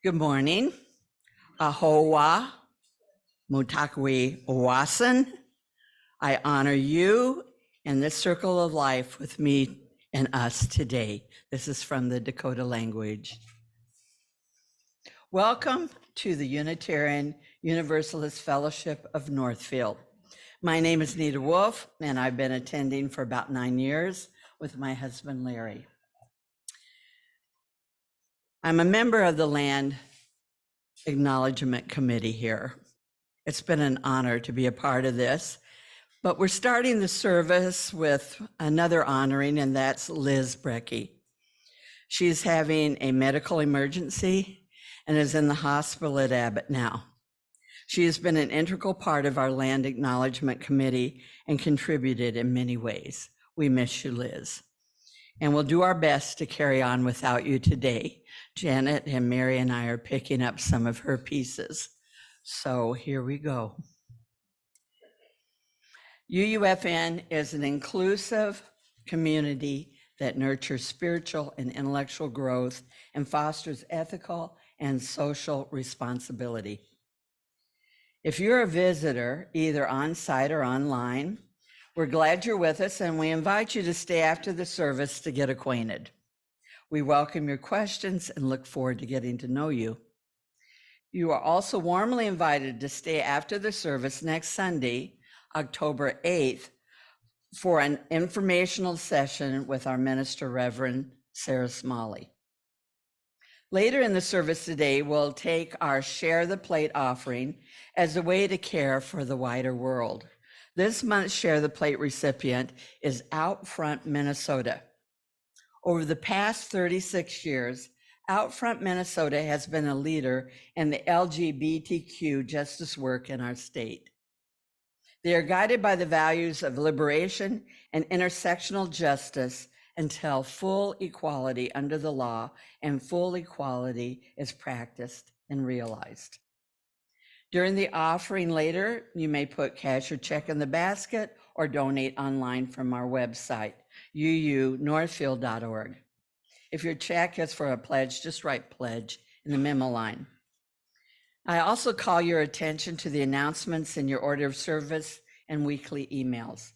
Good morning. Ahowa, Mutakwi Owasan. I honor you and this circle of life with me and us today. This is from the Dakota language. Welcome to the Unitarian Universalist Fellowship of Northfield. My name is Nita Wolf, and I've been attending for about 9 years with my husband, Larry. I'm a member of the Land Acknowledgement Committee here. It's been an honor to be a part of this, but we're starting the service with another honoring, and that's Liz Brecky. She's having a medical emergency and is in the hospital at Abbott now. She has been an integral part of our Land Acknowledgement Committee and contributed in many ways. We miss you, Liz. And we'll do our best to carry on without you today. Janet and Mary and I are picking up some of her pieces. So here we go. UUFN is an inclusive community that nurtures spiritual and intellectual growth and fosters ethical and social responsibility. If you're a visitor, either on site or online, we're glad you're with us, and we invite you to stay after the service to get acquainted. We welcome your questions and look forward to getting to know you. You are also warmly invited to stay after the service next Sunday, October 8th, for an informational session with our minister, Reverend Sarah Smalley. Later in the service today, we'll take our Share the Plate offering as a way to care for the wider world. This month's Share the Plate recipient is Out Front, Minnesota. Over the past 36 years, Out Front, Minnesota has been a leader in the LGBTQ justice work in our state. They are guided by the values of liberation and intersectional justice until full equality under the law and full equality is practiced and realized. During the offering later, you may put cash or check in the basket or donate online from our website, uunorthfield.org. If your check is for a pledge, just write pledge in the memo line. I also call your attention to the announcements in your order of service and weekly emails.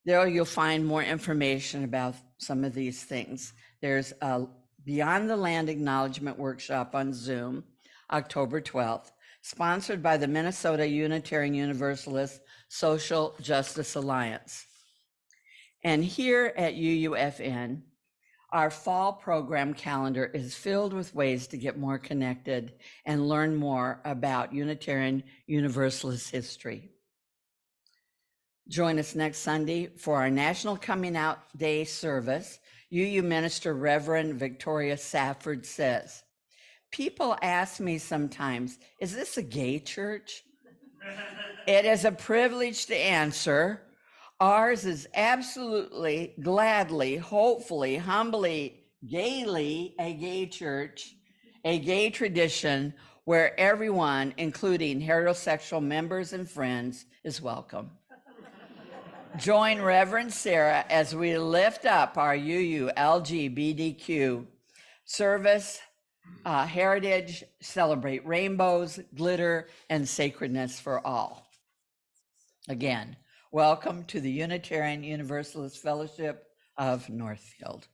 There you'll find more information about some of these things. There's a Beyond the Land Acknowledgement workshop on Zoom, October 12th, sponsored by the Minnesota Unitarian Universalist Social Justice Alliance. And here at UUFN, our fall program calendar is filled with ways to get more connected and learn more about Unitarian Universalist history. Join us next Sunday for our National Coming Out Day service. UU Minister Reverend Victoria Safford says, "People ask me sometimes, is this a gay church?" It is a privilege to answer. Ours is absolutely, gladly, hopefully, humbly, gaily a gay church, a gay tradition where everyone, including heterosexual members and friends, is welcome. Join Reverend Sarah as we lift up our UU LGBTQ service, heritage, celebrate rainbows, glitter, and sacredness for all. Again, welcome to the Unitarian Universalist Fellowship of Northfield.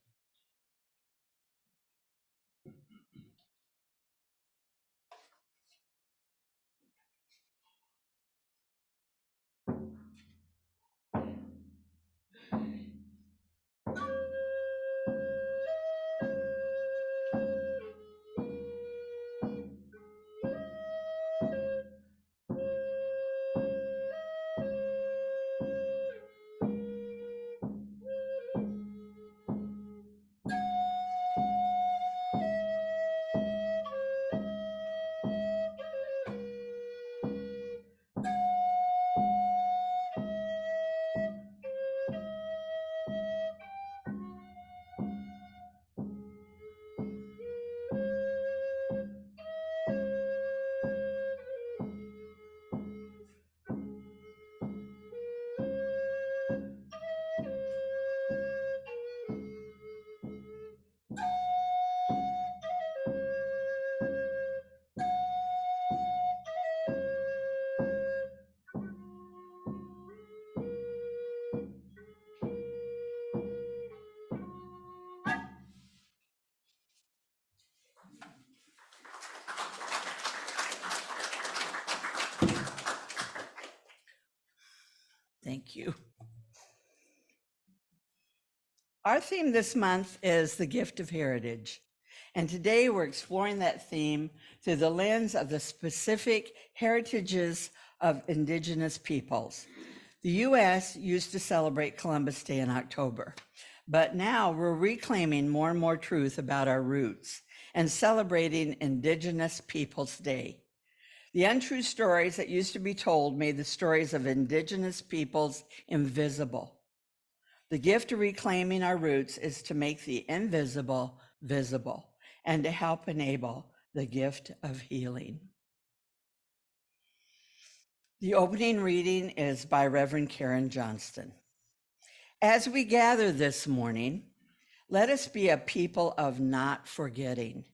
Thank you. Our theme this month is the gift of heritage. And today we're exploring that theme through the lens of the specific heritages of Indigenous peoples. The U.S. used to celebrate Columbus Day in October, but now we're reclaiming more and more truth about our roots and celebrating Indigenous Peoples Day. The untrue stories that used to be told made the stories of Indigenous peoples invisible. The gift of reclaiming our roots is to make the invisible visible and to help enable the gift of healing. The opening reading is by Reverend Karen Johnston. As we gather this morning, let us be a people of not forgetting.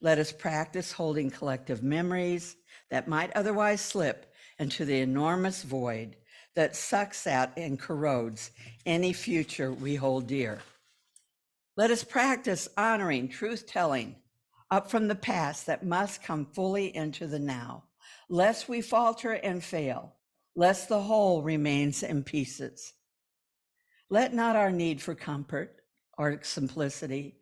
Let us practice holding collective memories that might otherwise slip into the enormous void that sucks out and corrodes any future we hold dear. Let us practice honoring truth-telling up from the past that must come fully into the now, lest we falter and fail, lest the whole remains in pieces. Let not our need for comfort or simplicity,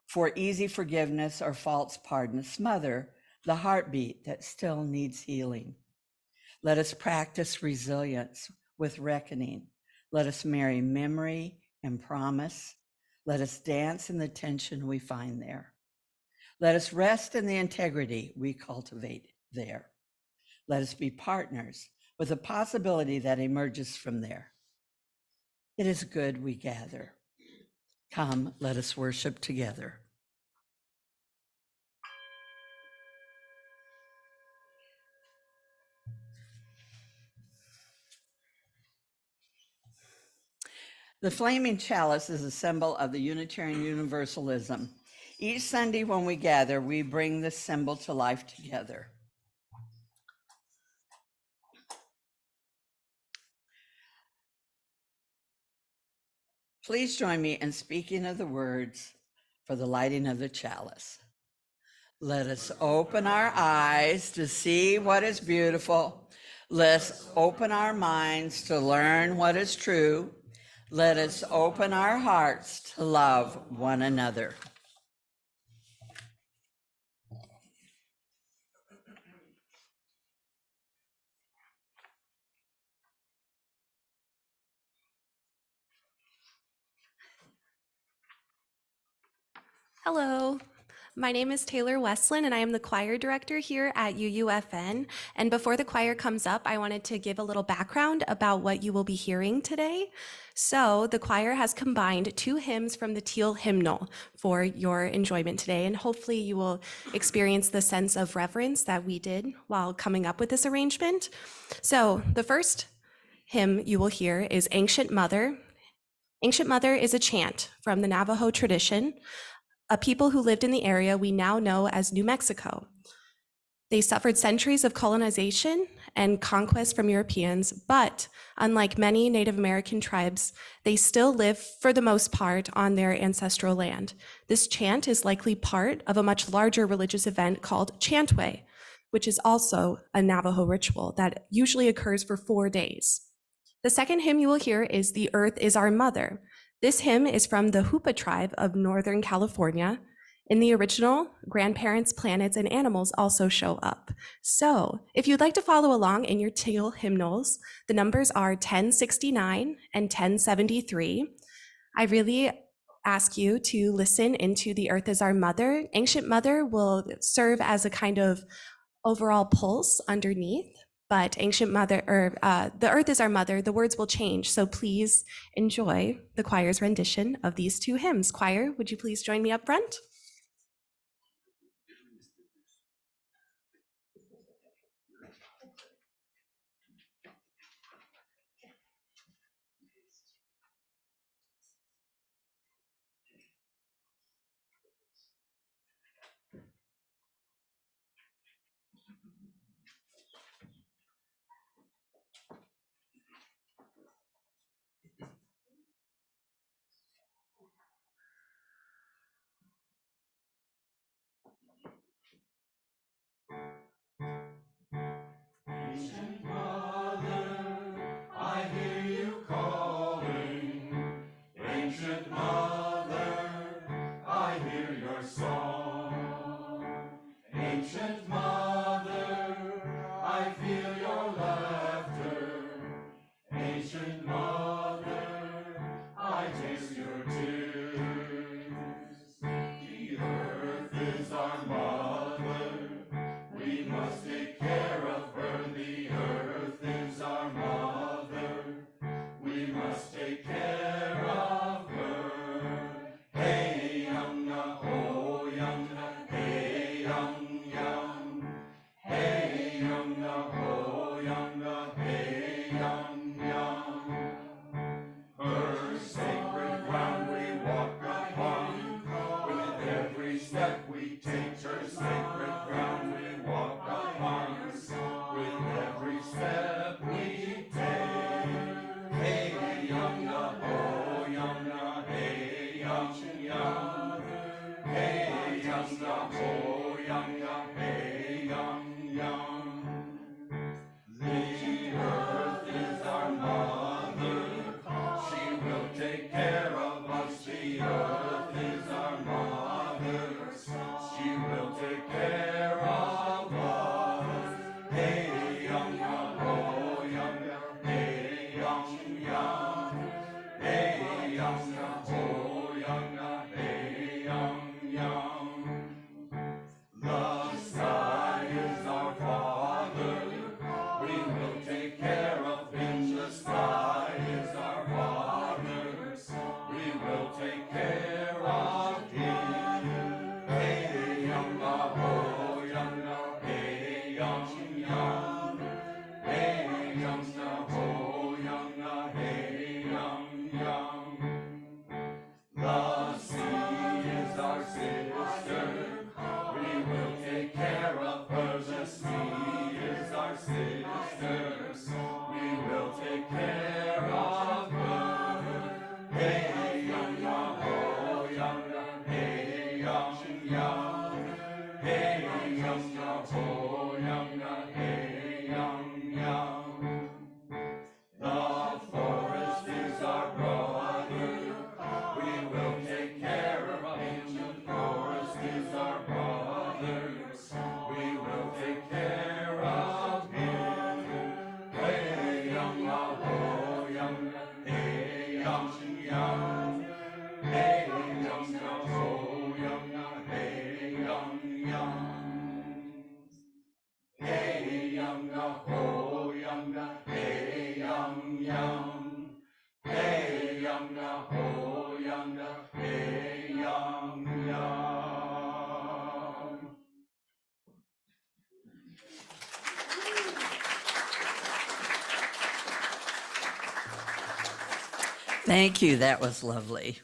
for easy forgiveness or false pardon smother the heartbeat that still needs healing. Let us practice resilience with reckoning. Let us marry memory and promise. Let us dance in the tension we find there. Let us rest in the integrity we cultivate there. Let us be partners with the possibility that emerges from there. It is good we gather. Come, let us worship together. The flaming chalice is a symbol of the Unitarian Universalism. Each Sunday when we gather, we bring this symbol to life together. Please join me in speaking of the words for the lighting of the chalice. Let us open our eyes to see what is beautiful. Let's open our minds to learn what is true. Let us open our hearts to love one another. Hello, my name is Taylor Westland and I am the choir director here at UUFN. And before the choir comes up, I wanted to give a little background about what you will be hearing today. So the choir has combined 2 hymns from the Teal hymnal for your enjoyment today. And hopefully you will experience the sense of reverence that we did while coming up with this arrangement. So the first hymn you will hear is Ancient Mother. Ancient Mother is a chant from the Navajo tradition, a people who lived in the area we now know as New Mexico. They suffered centuries of colonization and conquest from Europeans, but unlike many Native American tribes, they still live for the most part on their ancestral land. This chant is likely part of a much larger religious event called Chantway, which is also a Navajo ritual that usually occurs for 4 days. The second hymn you will hear is The Earth is Our Mother. This hymn is from the Hoopa tribe of Northern California. In the original, grandparents, planets, and animals also show up. So if you'd like to follow along in your Teal hymnals, the numbers are 1069 and 1073. I really ask you to listen into The Earth is Our Mother. Ancient Mother will serve as a kind of overall pulse underneath. But Ancient Mother, or The Earth is Our Mother, the words will change. So please enjoy the choir's rendition of these 2 hymns. Choir, would you please join me up front? Ancient mother, I feel your laughter. Ancient mother, I taste your tears. The earth is our mother, we must take care of her. The earth is our mother, we must take care of her. Hey, young, oh, young, hey, young, young. Hey, young, oh, young, hey, young, young. Her sacred ground we walk upon, with every step we take. Her sacred ground we walk upon, with every step we take. Hey, young, oh, young, hey, young, young. Hey, young, oh, young, hey, young, young. The earth is our mother, she will take care of us. The earth is our mother, she will take care of us. Hey, young, oh, young, hey, young, young. Hey, young, oh, young, hey, young, young. The sky is our father, we will take care of him. The sky is our father, we will take care of him. Hey, young, oh, young, hey, young, young. Hey, young, oh, young, hey, young, young. The sea is our sister, we will take care of her. The sea is our sister, we will take care of her. Hey, young, oh, young, hey, young, young. Hey, young, oh, young, hey, young, young. The forest is our brother, we will take care of him. The forest is our brother, we will take care of him. Hey, young, oh, young, hey, young, young. Hey, young, oh, young, hey, young, young. Hey, young, oh, young, hey, young, young. Hey, young, oh, young, hey, young, young. Thank you. That was lovely.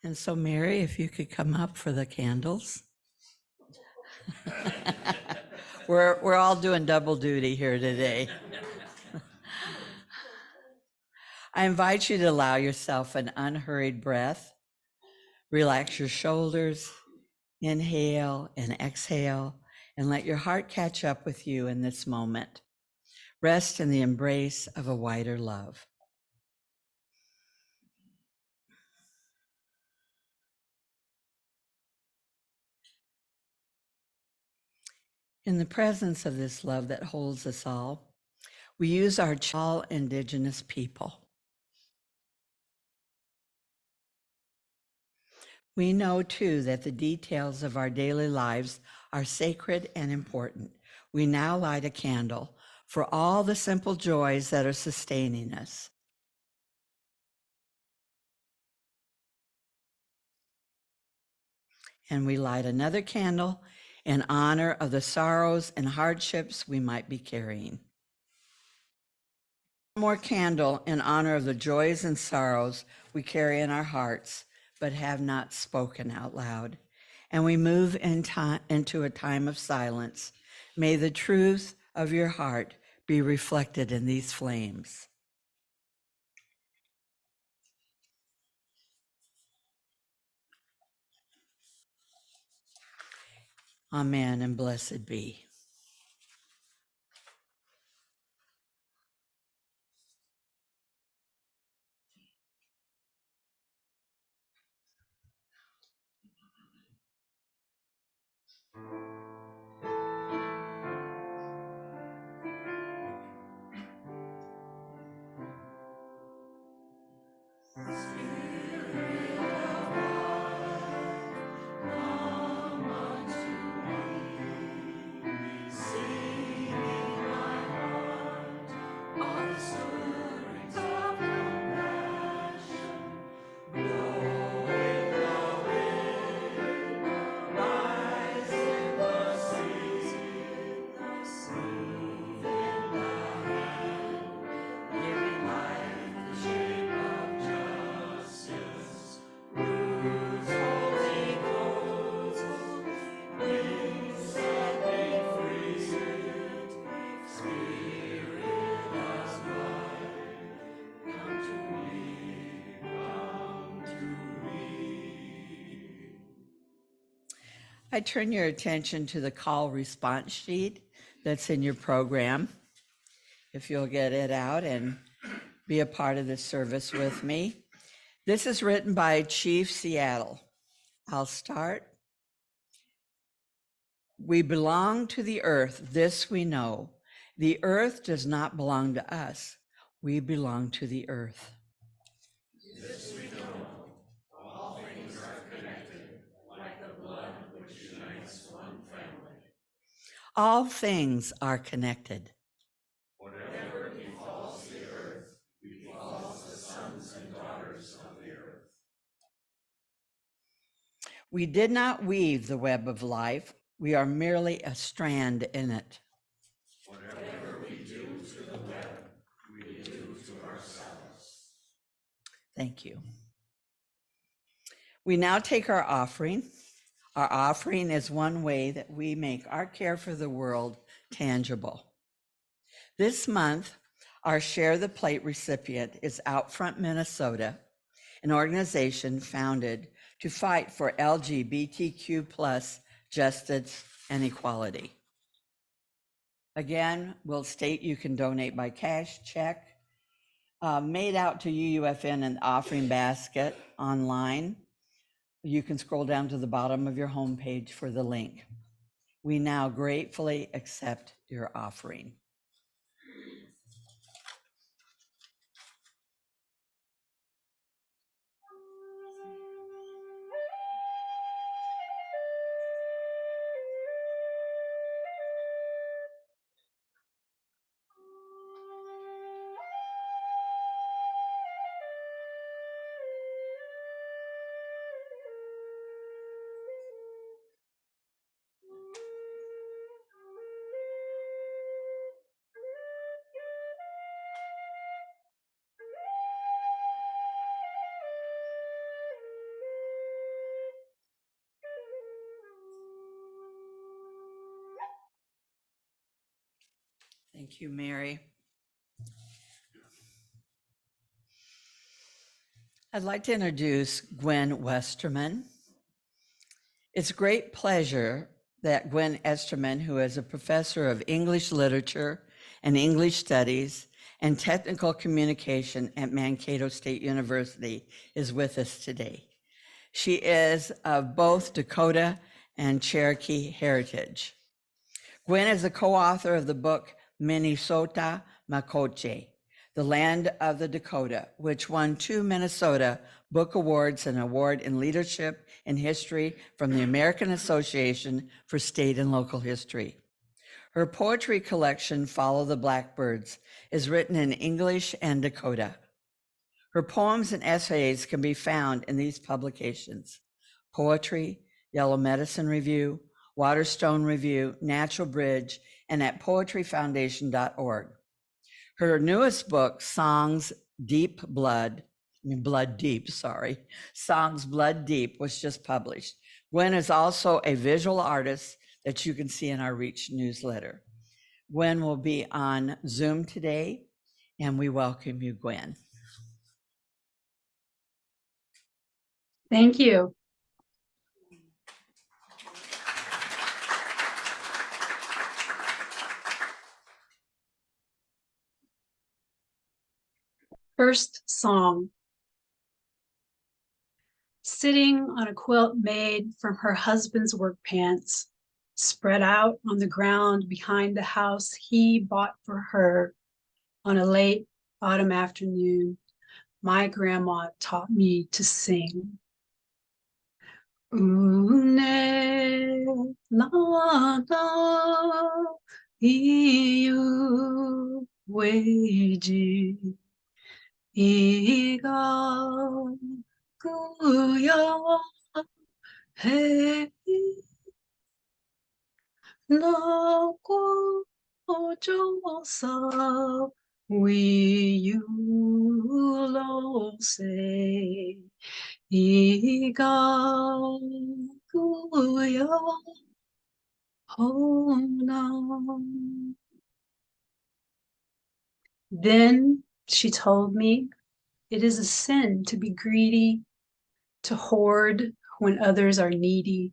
And so, Mary, if you could come up for the candles. We're all doing double duty here today. I invite you to allow yourself an unhurried breath. Relax your shoulders, inhale and exhale, and let your heart catch up with you in this moment. Rest in the embrace of a wider love. In the presence of this love that holds us all, we use our all Indigenous people. We know too that the details of our daily lives are sacred and important. We now light a candle for all the simple joys that are sustaining us. And we light another candle in honor of the sorrows and hardships we might be carrying. One more candle in honor of the joys and sorrows we carry in our hearts, but have not spoken out loud. And we move into a time of silence. May the truth of your heart be reflected in these flames. Amen and blessed be. I turn your attention to the call response sheet that's in your program. If you'll get it out and be a part of this service with me. This is written by Chief Seattle. I'll start. We belong to the earth, this we know. The earth does not belong to us. We belong to the earth. This we know. All things are connected, like the blood which unites one family. All things are connected. Whatever befalls the earth, befalls the sons and daughters of the earth. We did not weave the web of life. We are merely a strand in it. Whatever we do to the web, we do to ourselves. Thank you. We now take our offering. Our offering is one way that we make our care for the world tangible. This month, our Share the Plate recipient is Outfront Minnesota, an organization founded to fight for LGBTQ plus justice and equality. Again, we'll state you can donate by cash, check, made out to UUFN and offering basket online. You can scroll down to the bottom of your homepage for the link. We now gratefully accept your offering. Thank you, Mary. I'd like to introduce Gwen Westerman. It's a great pleasure that Gwen Westerman, who is a professor of English literature and English studies and technical communication at Mankato State University, is with us today. She is of both Dakota and Cherokee heritage. Gwen is a co-author of the book Minnesota Makoche, The Land of the Dakota, which won 2 Minnesota Book Awards and an award in leadership and history from the American Association for State and Local History. Her poetry collection, Follow the Blackbirds, is written in English and Dakota. Her poems and essays can be found in these publications: Poetry, Yellow Medicine Review, Waterstone Review, Natural Bridge, and at poetryfoundation.org. Her newest book, Songs Blood Deep, was just published. Gwen is also a visual artist that you can see in our Reach newsletter. Gwen will be on Zoom today, and we welcome you, Gwen. Thank you. First song. Sitting on a quilt made from her husband's work pants, spread out on the ground behind the house he bought for her on a late autumn afternoon, my grandma taught me to sing. Une la la iu weji iga kuya he no ko ojo sa we you lo say 이가 꾸여 홈나. Then she told me it is a sin to be greedy, to hoard when others are needy.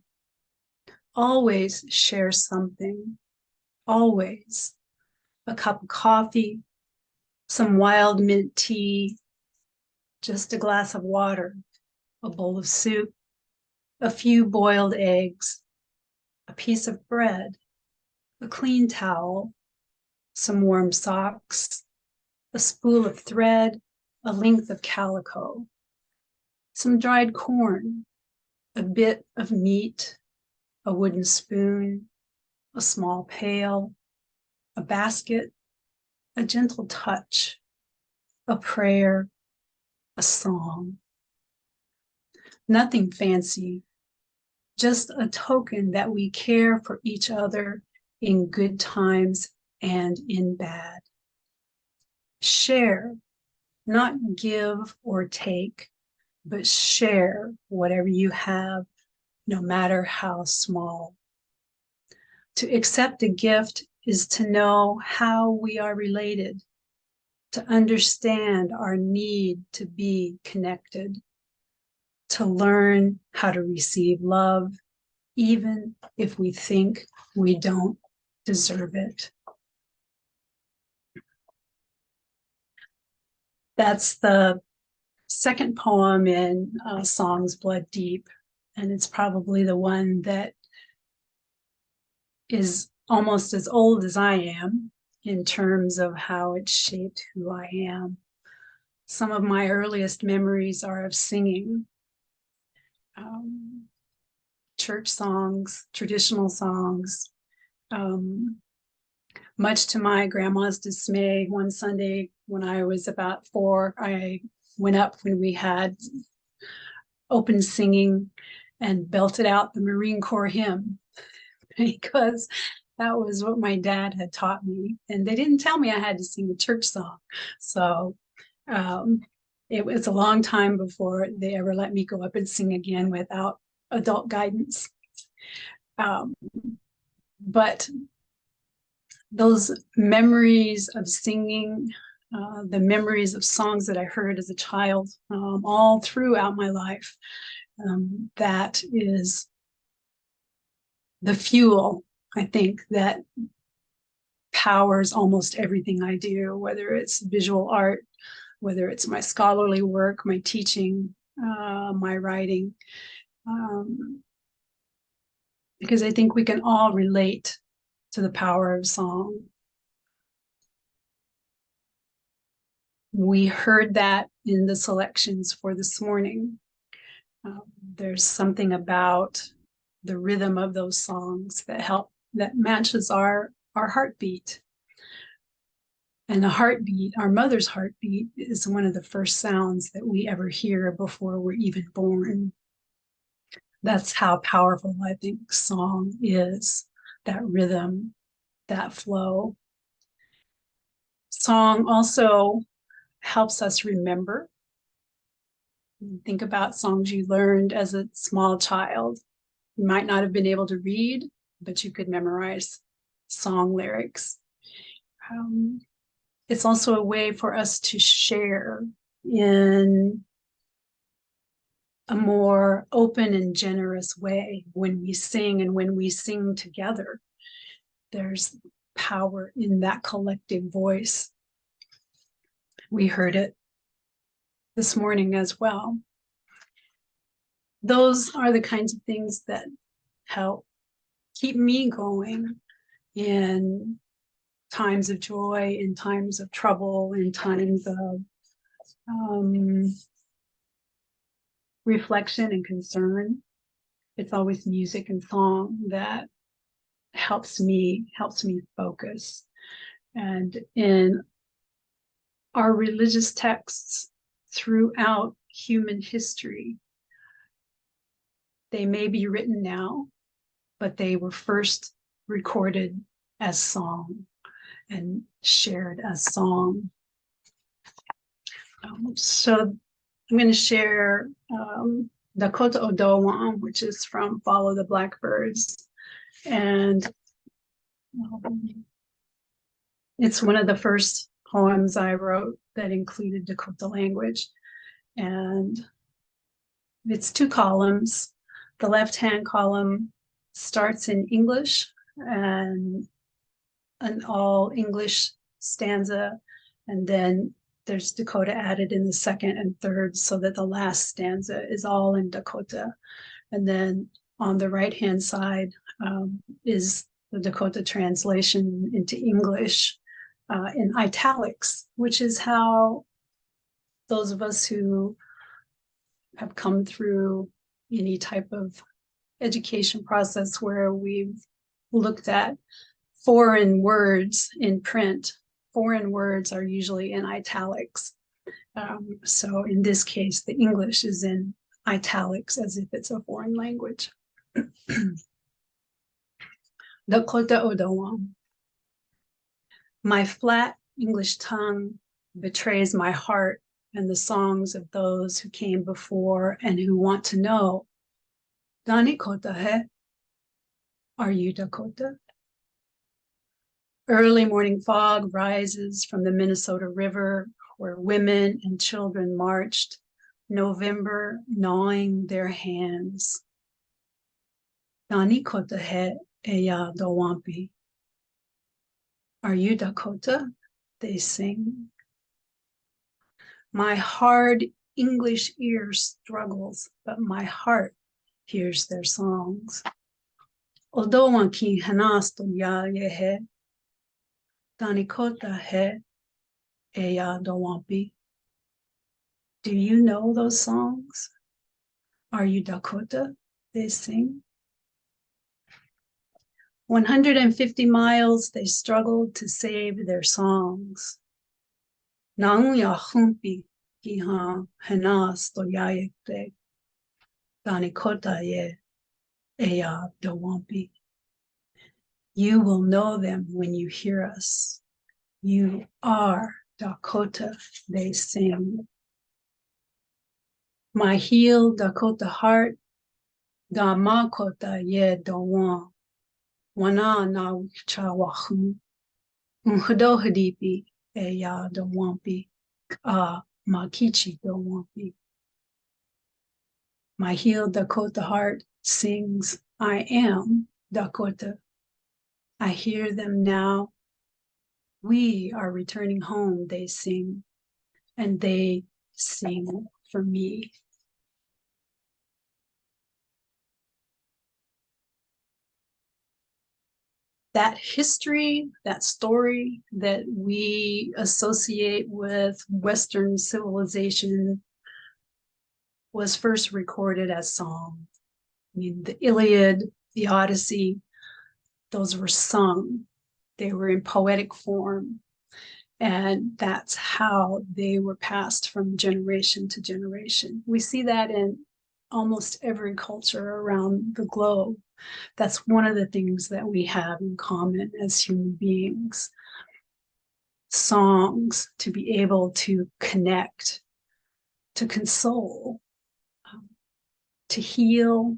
Always share something, always. A cup of coffee, some wild mint tea, just a glass of water, a bowl of soup, a few boiled eggs, a piece of bread, a clean towel, some warm socks, a spool of thread, a length of calico, some dried corn, a bit of meat, a wooden spoon, a small pail, a basket, a gentle touch, a prayer, a song. Nothing fancy, just a token that we care for each other in good times and in bad. Share, not give or take, but share whatever you have, no matter how small. To accept a gift is to know how we are related, to understand our need to be connected, to learn how to receive love, even if we think we don't deserve it. That's the second poem in Song's Blood Deep, and it's probably the one that is almost as old as I am in terms of how it shaped who I am. Some of my earliest memories are of singing church songs, traditional songs. Much to my grandma's dismay, one Sunday when I was about 4, I went up when we had open singing and belted out the Marine Corps hymn because that was what my dad had taught me. And they didn't tell me I had to sing a church song. So it was a long time before they ever let me go up and sing again without adult guidance. But those memories of singing, the memories of songs that I heard as a child, all throughout my life, that is the fuel, I think, that powers almost everything I do, whether it's visual art, whether it's my scholarly work, my teaching, my writing, because I think we can all relate to the power of song. We heard that in the selections for this morning. There's something about the rhythm of those songs that matches our heartbeat. And the heartbeat, our mother's heartbeat, is one of the first sounds that we ever hear before we're even born. That's how powerful I think song is, that rhythm, that flow. Song also helps us remember. Think about songs you learned as a small child. You might not have been able to read, but you could memorize song lyrics. It's also a way for us to share in a more open and generous way when we sing, and when we sing together. There's power in that collective voice. We heard it this morning as well. Those are the kinds of things that help keep me going in times of joy, in times of trouble, in times of reflection and concern. It's always music and song that helps me focus. And in our religious texts throughout human history, they may be written now, but they were first recorded as song and shared as song. So I'm going to share Dakota Odowan, which is from Follow the Blackbirds. And it's one of the first poems I wrote that included Dakota language. And it's 2 columns. The left-hand column starts in English and an all English stanza, and then there's Dakota added in the second and third, so that the last stanza is all in Dakota. And then on the right-hand side is the Dakota translation into English in italics, which is how those of us who have come through any type of education process where we've looked at foreign words in print, foreign words are usually in italics. So in this case, the English is in italics as if it's a foreign language. Dakota Odowan. My flat English tongue betrays my heart and the songs of those who came before and who want to know. Dani Kota he? Are you Dakota? Early morning fog rises from the Minnesota River where women and children marched, November gnawing their hands. Dani Kota he eya dowampi. Are you Dakota? They sing. My hard English ear struggles, but my heart hears their songs. Odowan ki hanasto ya yehe. Dani Kota he eya dowampi. Do you know those songs? Are you Dakota? They sing. 150 miles they struggled to save their songs. Nauya humpi giha henas toyayekte. Dani Kota ye eya dowampi. You will know them when you hear us. You are Dakota, they sing. My healed Dakota heart, da makota ye dowan, wana na chawahu, unhadohadipi eya dowampi, makichi dowampi. My healed Dakota heart sings, I am Dakota. I hear them now. We are returning home, they sing, and they sing for me. That history, that story that we associate with Western civilization was first recorded as song. I mean, the Iliad, the Odyssey, those were sung. They were in poetic form. And that's how they were passed from generation to generation. We see that in almost every culture around the globe. That's one of the things that we have in common as human beings. Songs to be able to connect, to console, to heal,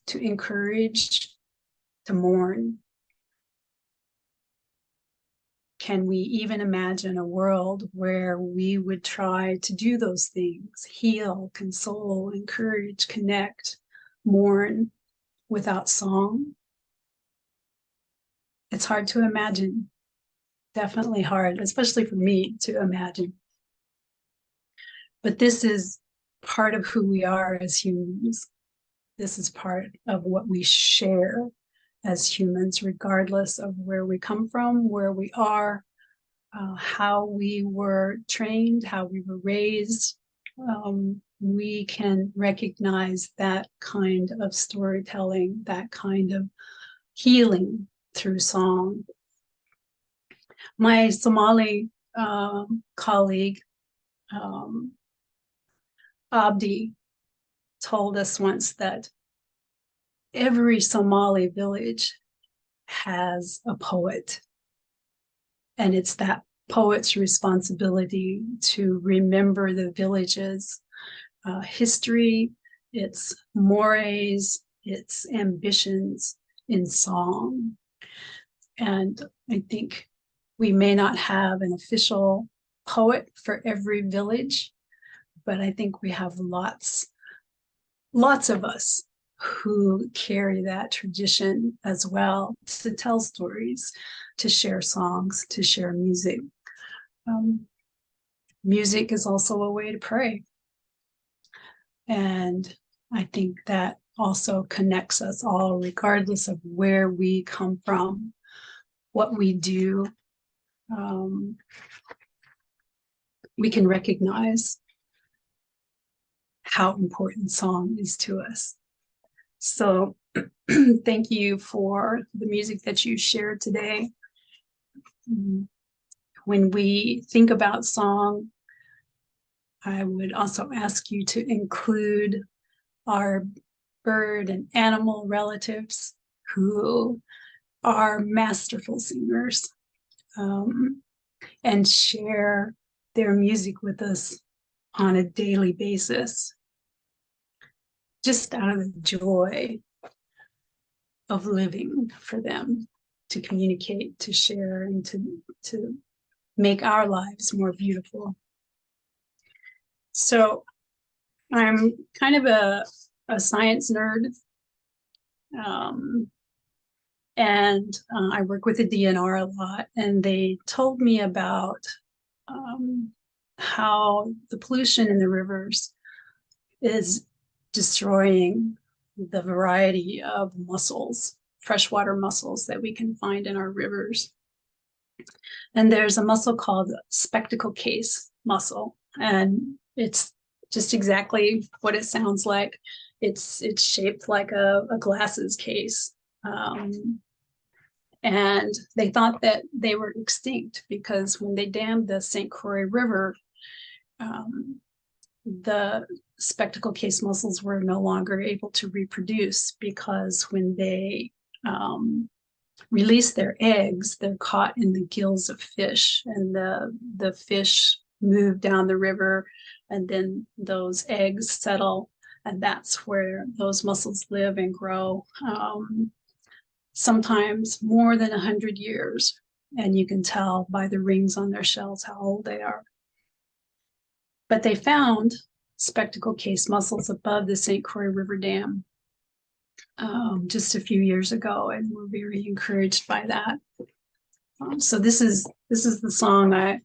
to encourage, to mourn. Can we even imagine a world where we would try to do those things, heal, console, encourage, connect, mourn without song? It's hard to imagine, definitely hard, especially for me to imagine. But this is part of who we are as humans. This is part of what we share as humans, regardless of where we come from, where we are, how we were trained, how we were raised, we can recognize that kind of storytelling, that kind of healing through song. My Somali colleague, Abdi, told us once that every Somali village has a poet, and it's that poet's responsibility to remember the village's history, its mores, its ambitions in song. And I think we may not have an official poet for every village, but I think we have lots of us who carry that tradition as well, to tell stories, to share songs, to share music. Music is also a way to pray. And I think that also connects us all, regardless of where we come from, what we do. We can recognize how important song is to us. So thank you for the music that you shared today. When we think about song, I would also ask you to include our bird and animal relatives who are masterful singers, and share their music with us on a daily basis, just out of the joy of living for them, to communicate, to share, and to make our lives more beautiful. So I'm kind of a science nerd, and I work with the DNR a lot, and they told me about how the pollution in the rivers is destroying the variety of mussels, freshwater mussels that we can find in our rivers. And there's a mussel called spectacle case mussel, and it's just exactly what it sounds like. It's shaped like a glasses case. And they thought that they were extinct because when they dammed the St. Croix River, the spectacle case mussels were no longer able to reproduce, because when they release their eggs, they're caught in the gills of fish, and the fish move down the river, and then those eggs settle, and that's where those mussels live and grow, sometimes more than 100 years. And you can tell by the rings on their shells how old they are. But they found spectacle case mussels above the St. Croix River Dam just a few years ago, and we're very encouraged by that. So this is the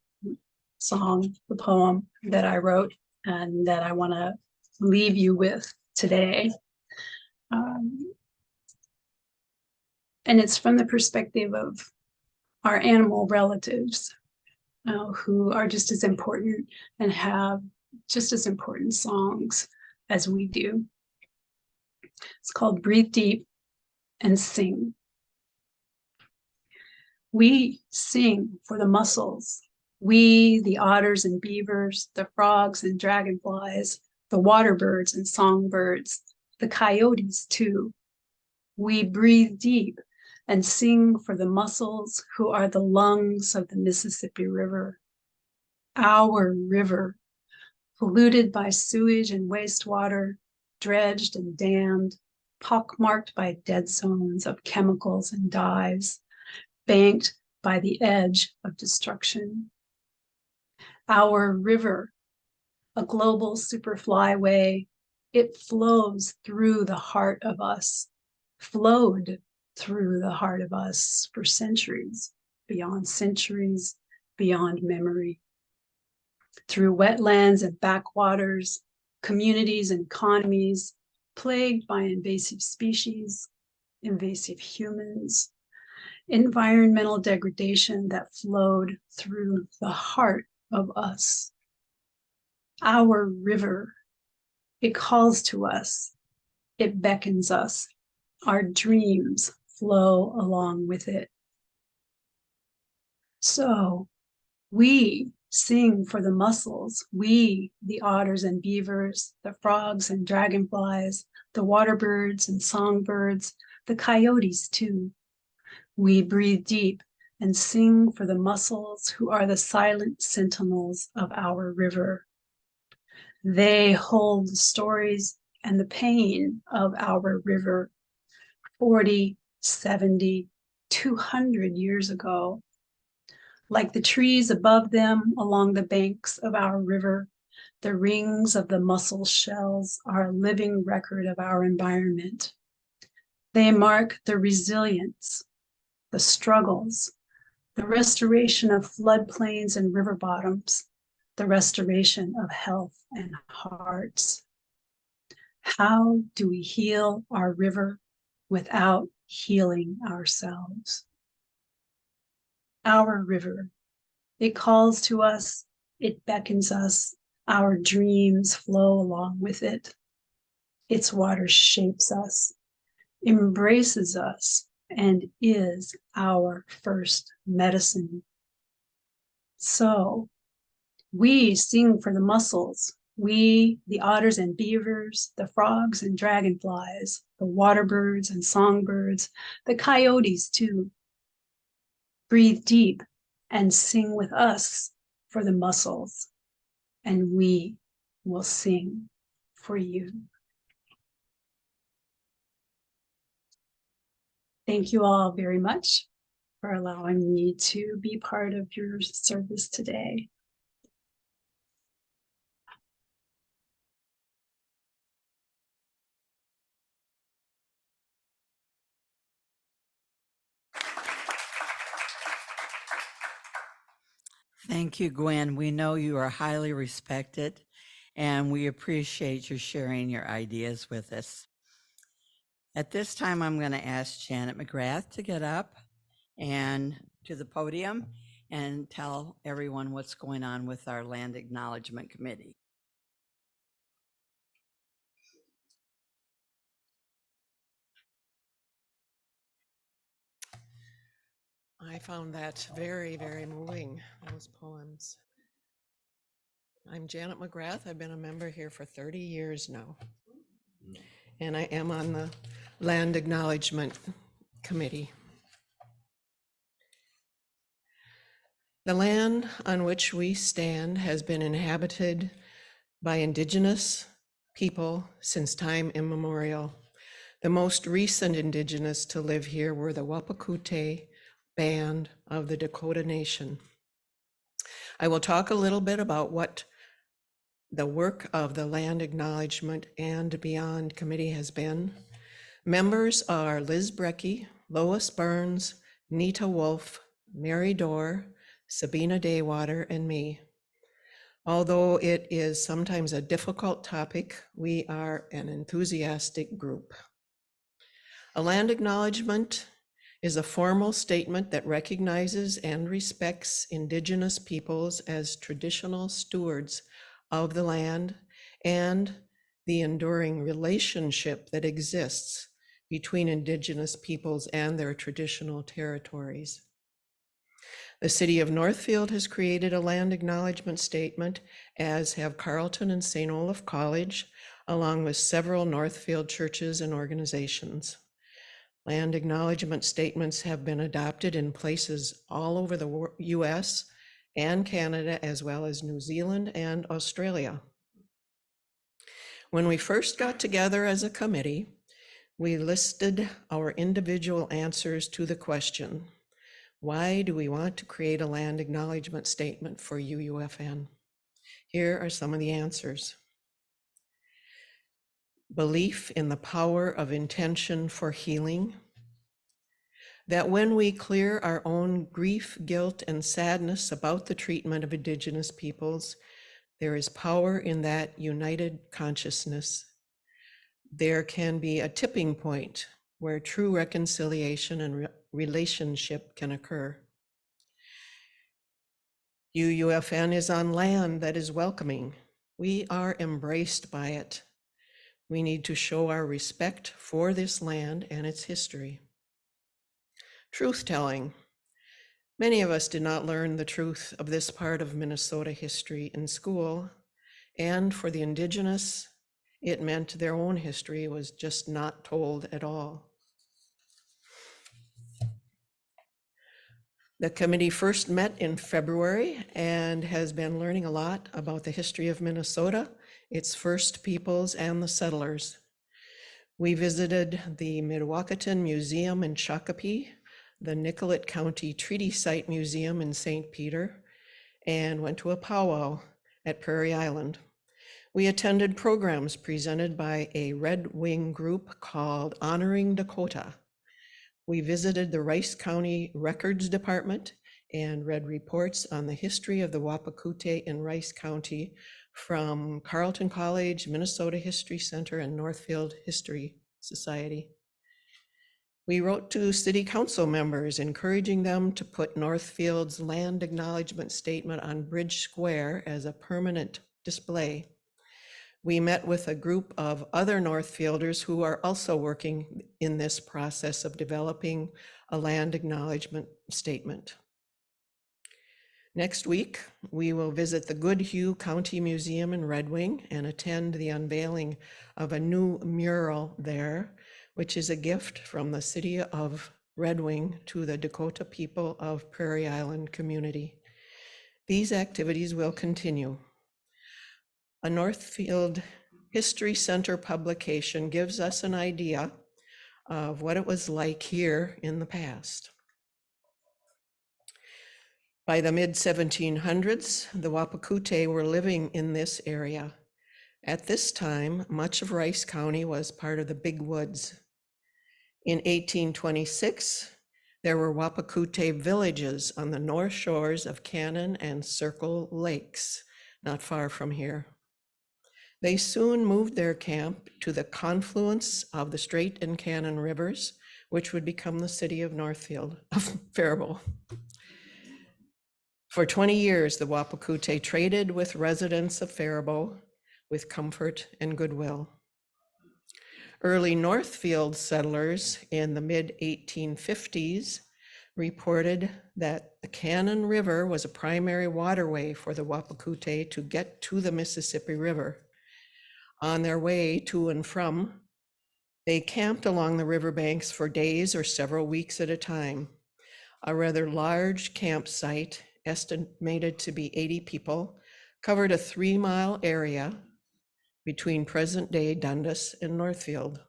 the poem that I wrote and that I want to leave you with today. And it's from the perspective of our animal relatives, who are just as important and have just as important songs as we do. It's called Breathe Deep and Sing. We sing for the mussels. We, the otters and beavers, the frogs and dragonflies, the water birds and songbirds, the coyotes too. We breathe deep and sing for the mussels who are the lungs of the Mississippi River. Our river, polluted by sewage and wastewater, dredged and dammed, pockmarked by dead zones of chemicals and dyes, banked by the edge of destruction. Our river, a global superflyway, it flows through the heart of us, flowed through the heart of us for centuries, beyond memory. Through wetlands and backwaters, communities and economies plagued by invasive species, invasive humans, environmental degradation that flowed through the heart of us. Our river, it calls to us, it beckons us, our dreams flow along with it. So we sing for the mussels, we, the otters and beavers, the frogs and dragonflies, the water birds and songbirds, the coyotes too. We breathe deep and sing for the mussels who are the silent sentinels of our river. They hold the stories and the pain of our river 40, 70, 200 years ago. Like the trees above them along the banks of our river, the rings of the mussel shells are a living record of our environment. They mark the resilience, the struggles, the restoration of floodplains and river bottoms, the restoration of health and hearts. How do we heal our river without healing ourselves? Our river, it calls to us, it beckons us, our dreams flow along with it. Its water shapes us, embraces us, and is our first medicine. So we sing for the mussels, we, the otters and beavers, the frogs and dragonflies, the water birds and songbirds, the coyotes too. Breathe deep and sing with us for the mussels, and we will sing for you. Thank you all very much for allowing me to be part of your service today. Thank you, Gwen. We know you are highly respected, and we appreciate you sharing your ideas with us. At this time, I'm going to ask Janet McGrath to get up and to the podium and tell everyone what's going on with our Land Acknowledgement Committee. I found that very, very moving, those poems. I'm Janet McGrath. I've been a member here for 30 years now. And I am on the Land Acknowledgement Committee. The land on which we stand has been inhabited by Indigenous people since time immemorial. The most recent Indigenous to live here were the Wapakute Band of the Dakota Nation. I will talk a little bit about what the work of the Land Acknowledgement and Beyond Committee has been. Members are Liz Brecky, Lois Burns, Nita Wolf, Mary Dorr, Sabina Daywater, and me. Although it is sometimes a difficult topic, we are an enthusiastic group. A land acknowledgement is a formal statement that recognizes and respects Indigenous peoples as traditional stewards of the land and the enduring relationship that exists between Indigenous peoples and their traditional territories. The city of Northfield has created a land acknowledgement statement, as have Carleton and St. Olaf College, along with several Northfield churches and organizations. Land acknowledgement statements have been adopted in places all over the US and Canada, as well as New Zealand and Australia. When we first got together as a committee, we listed our individual answers to the question, why do we want to create a land acknowledgement statement for UUFN? Here are some of the answers. Belief in the power of intention for healing. That when we clear our own grief, guilt, and sadness about the treatment of Indigenous peoples, there is power in that united consciousness. There can be a tipping point where true reconciliation and relationship can occur. UUFN is on land that is welcoming. We are embraced by it. We need to show our respect for this land and its history. Truth-telling. Many of us did not learn the truth of this part of Minnesota history in school, and for the Indigenous, it meant their own history was just not told at all. The committee first met in February and has been learning a lot about the history of Minnesota, its first peoples, and the settlers. We visited the Midwakaton Museum in Shakopee, the Nicollet County Treaty Site Museum in St. Peter, and went to a powwow at Prairie Island. We attended programs presented by a Red Wing group called Honoring Dakota. We visited the Rice County Records Department and read reports on the history of the Wapakute in Rice County from Carleton College, Minnesota History Center, and Northfield History Society. We wrote to city council members encouraging them to put Northfield's land acknowledgement statement on Bridge Square as a permanent display. We met with a group of other Northfielders who are also working in this process of developing a land acknowledgement statement. Next week, we will visit the Goodhue County Museum in Red Wing and attend the unveiling of a new mural there, which is a gift from the city of Red Wing to the Dakota people of Prairie Island community. These activities will continue. A Northfield History Center publication gives us an idea of what it was like here in the past. By the mid-1700s, the Wapakute were living in this area. At this time, much of Rice County was part of the Big Woods. In 1826, there were Wapakute villages on the north shores of Cannon and Circle Lakes, not far from here. They soon moved their camp to the confluence of the Strait and Cannon rivers, which would become the city of Northfield, of Faribault. For 20 years, the Wapakute traded with residents of Faribault with comfort and goodwill. Early Northfield settlers in the mid-1850s reported that the Cannon River was a primary waterway for the Wapakute to get to the Mississippi River. On their way to and from, they camped along the riverbanks for days or several weeks at a time. A rather large campsite, estimated to be 80 people, covered a 3-mile area between present-day Dundas and Northfield.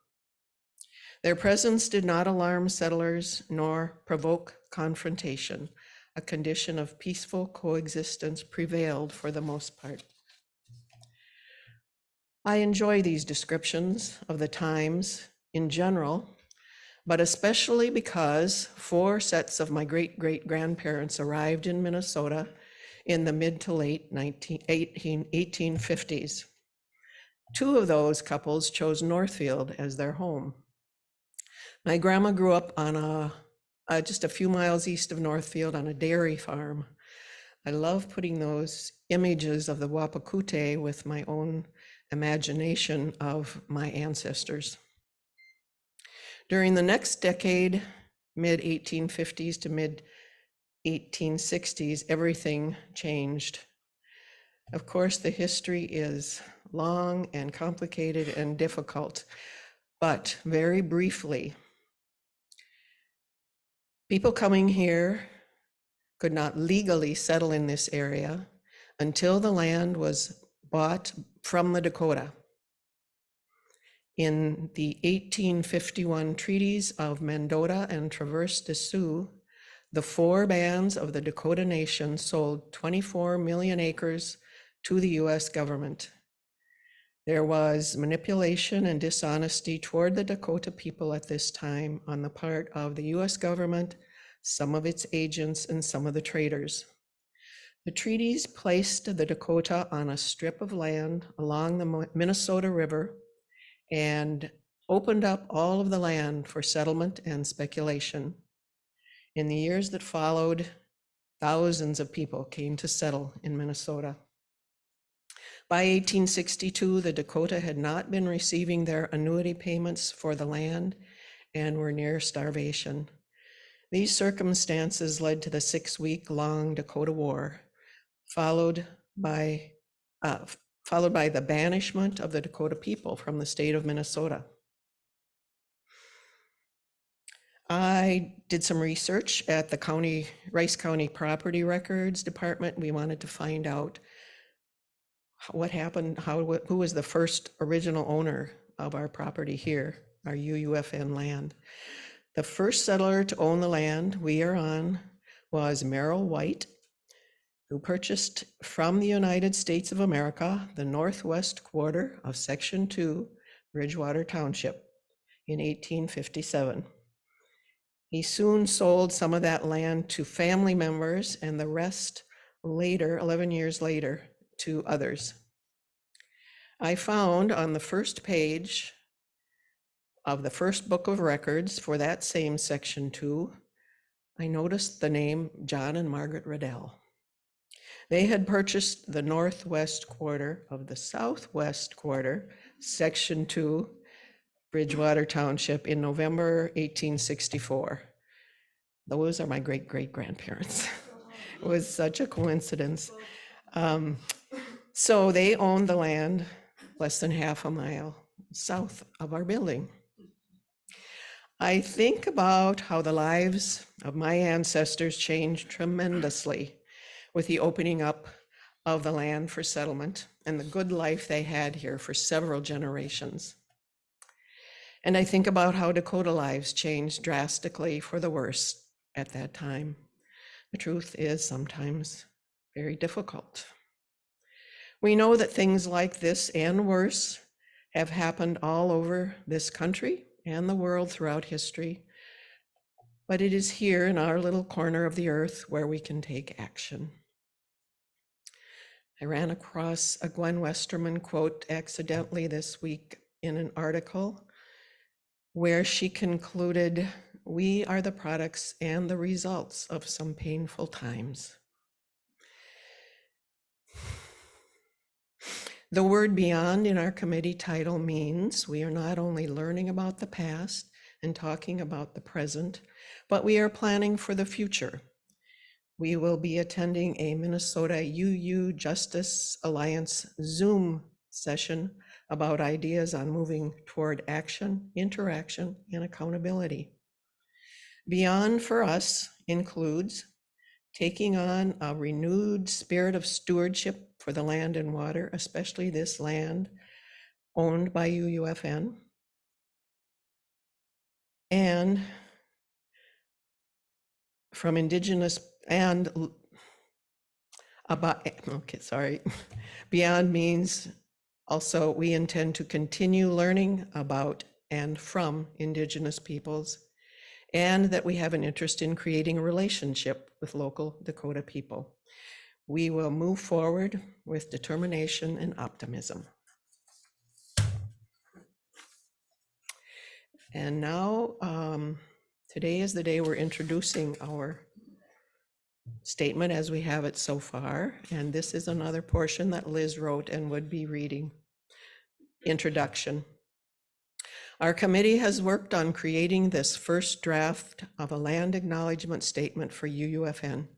Their presence did not alarm settlers nor provoke confrontation. A condition of peaceful coexistence prevailed for the most part. I enjoy these descriptions of the times in general, but especially because 4 sets of my great-great-grandparents arrived in Minnesota in the mid to late 1850s. 2 of those couples chose Northfield as their home. My grandma grew up on just a few miles east of Northfield on a dairy farm. I love putting those images of the Wapakute with my own imagination of my ancestors. During the next decade, mid-1850s to mid-1860s, everything changed. Of course, the history is long and complicated and difficult, but very briefly, people coming here could not legally settle in this area until the land was bought from the Dakota. In the 1851 treaties of Mendota and Traverse des Sioux, the 4 bands of the Dakota Nation sold 24 million acres to the US government. There was manipulation and dishonesty toward the Dakota people at this time on the part of the US government, some of its agents, and some of the traders. The treaties placed the Dakota on a strip of land along the Minnesota River and opened up all of the land for settlement and speculation. In the years that followed, thousands of people came to settle in Minnesota. By 1862, the Dakota had not been receiving their annuity payments for the land and were near starvation. These circumstances led to the 6-week-long Dakota War, followed by the banishment of the Dakota people from the state of Minnesota. I did some research at the Rice County Property Records Department. We wanted to find out what happened, who was the first original owner of our property here, our UUFN land. The first settler to own the land we are on was Merrill White, who purchased from the United States of America the northwest quarter of Section 2, Bridgewater Township, in 1857. He soon sold some of that land to family members and the rest later, 11 years later, to others. I found on the first page of the first book of records for that same Section 2, I noticed the name John and Margaret Riddell. They had purchased the northwest quarter of the southwest quarter, Section 2, Bridgewater Township, in November 1864. Those are my great-great-grandparents. It was such a coincidence. So they owned the land less than half a mile south of our building. I think about how the lives of my ancestors changed tremendously with the opening up of the land for settlement and the good life they had here for several generations. And I think about how Dakota lives changed drastically for the worse at that time. The truth is sometimes very difficult. We know that things like this and worse have happened all over this country and the world throughout history, but it is here in our little corner of the earth where we can take action. I ran across a Gwen Westerman quote accidentally this week in an article where she concluded, "We are the products and the results of some painful times." The word beyond in our committee title means we are not only learning about the past and talking about the present, but we are planning for the future. We will be attending a Minnesota UU Justice Alliance Zoom session about ideas on moving toward action, interaction, and accountability. Beyond for us includes taking on a renewed spirit of stewardship for the land and water, especially this land owned by UUFN, and from Indigenous and about, okay, sorry. Beyond means also we intend to continue learning about and from Indigenous peoples, and that we have an interest in creating a relationship with local Dakota people. We will move forward with determination and optimism. And now, today is the day we're introducing our statement as we have it so far. And this is another portion that Liz wrote and would be reading. Introduction. Our committee has worked on creating this first draft of a land acknowledgement statement for UUFN.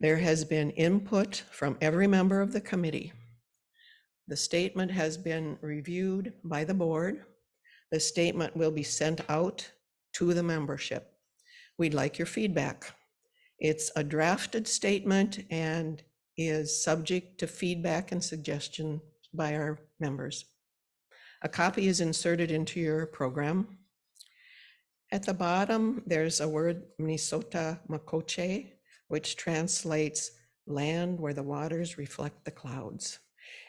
There has been input from every member of the committee. The statement has been reviewed by the board. The statement will be sent out to the membership. We'd like your feedback. It's a drafted statement and is subject to feedback and suggestion by our members. A copy is inserted into your program. At the bottom, there's a word, Minnesota Makoche, which translates land where the waters reflect the clouds.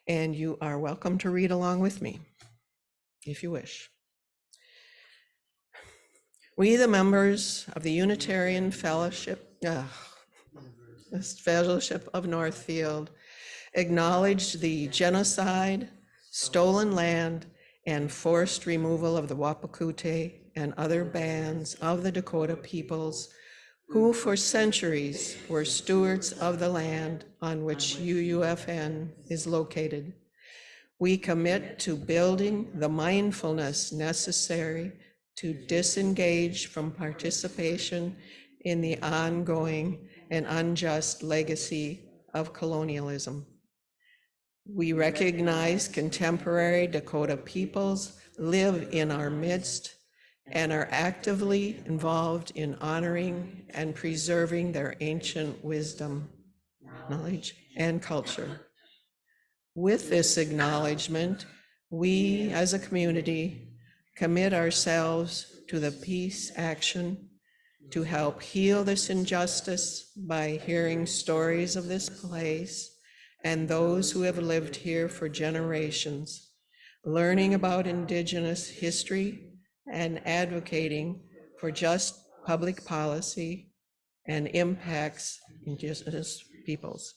And you are welcome to read along with me, if you wish. We, the members of the Unitarian Fellowship of Northfield, acknowledge the genocide, stolen land, and forced removal of the Wapakute and other bands of the Dakota peoples who for centuries were stewards of the land on which UUFN is located. We commit to building the mindfulness necessary to disengage from participation in the ongoing and unjust legacy of colonialism. We recognize contemporary Dakota peoples live in our midst and are actively involved in honoring and preserving their ancient wisdom, knowledge, and culture. With this acknowledgement, we as a community commit ourselves to the peace action to help heal this injustice by hearing stories of this place and those who have lived here for generations, learning about Indigenous history and advocating for just public policy and impacts Indigenous peoples.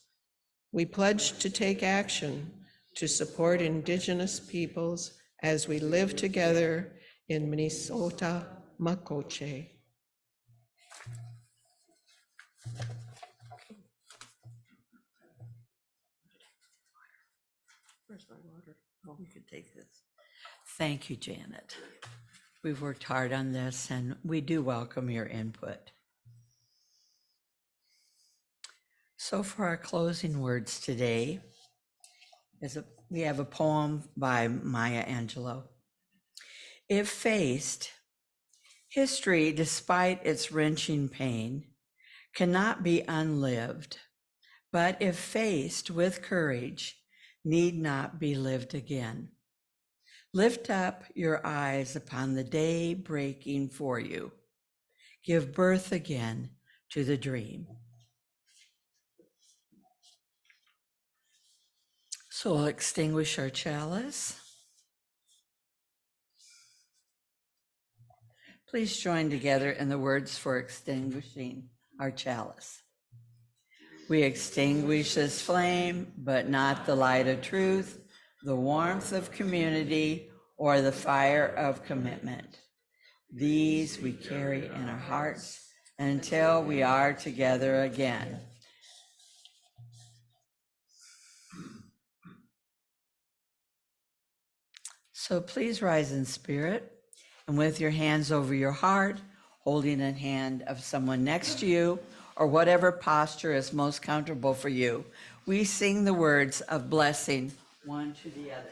We pledge to take action to support Indigenous peoples as we live together in Minnesota Makoche. Where's my water? Oh, we could take this. Thank you, Janet. We've worked hard on this and we do welcome your input. So for our closing words today, we have a poem by Maya Angelou. If faced, history, despite its wrenching pain, cannot be unlived, but if faced with courage, need not be lived again. Lift up your eyes upon the day breaking for you. Give birth again to the dream. So we'll extinguish our chalice. Please join together in the words for extinguishing our chalice. We extinguish this flame, but not the light of truth, the warmth of community, or the fire of commitment. These we carry in our hearts until we are together again. So please rise in spirit and with your hands over your heart, holding a hand of someone next to you, or whatever posture is most comfortable for you, we sing the words of blessing one to the other.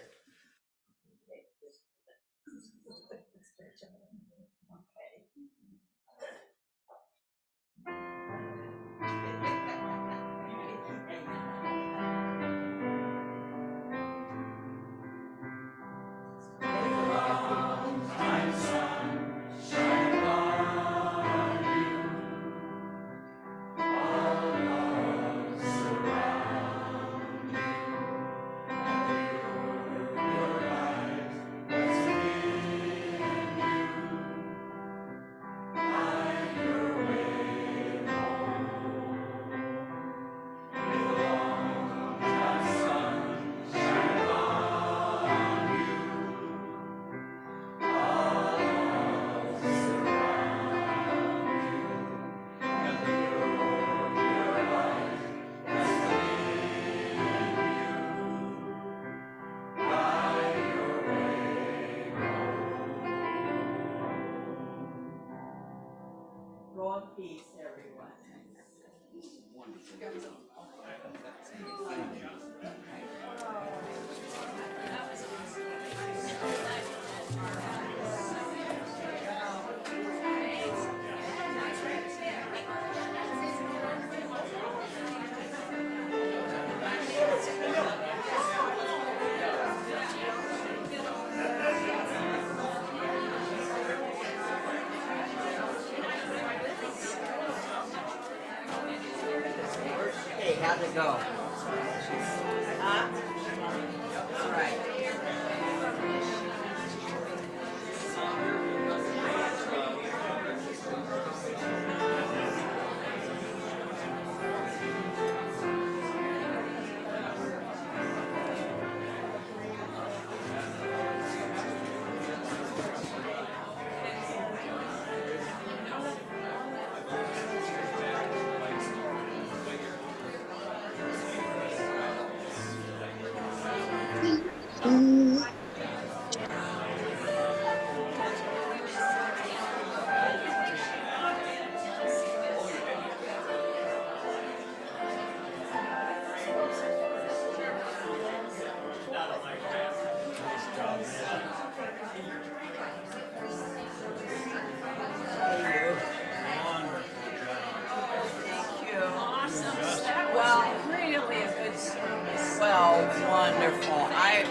Go in peace, everyone. Hey, how'd it go? Huh? All right.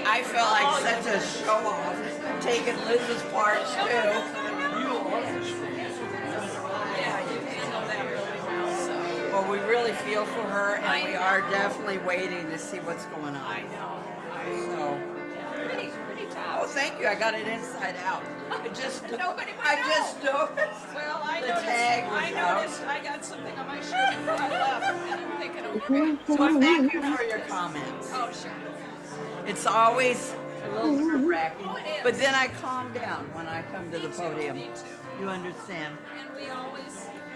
I felt like such a show off taking Liz's part too. Well, we really feel for her, and we are definitely waiting to see what's going on. I know. So, pretty tough. Oh, thank you. I got it inside out. I just noticed. Well, I The noticed. tag was I out. noticed. I got something on my shirt before I left. And I'm thinking, okay. So thank you for your comments. Oh, sure. It's always a little nerve-wracking, Oh, it is. but then I calm down when I come to the podium. Me too. You understand? And we always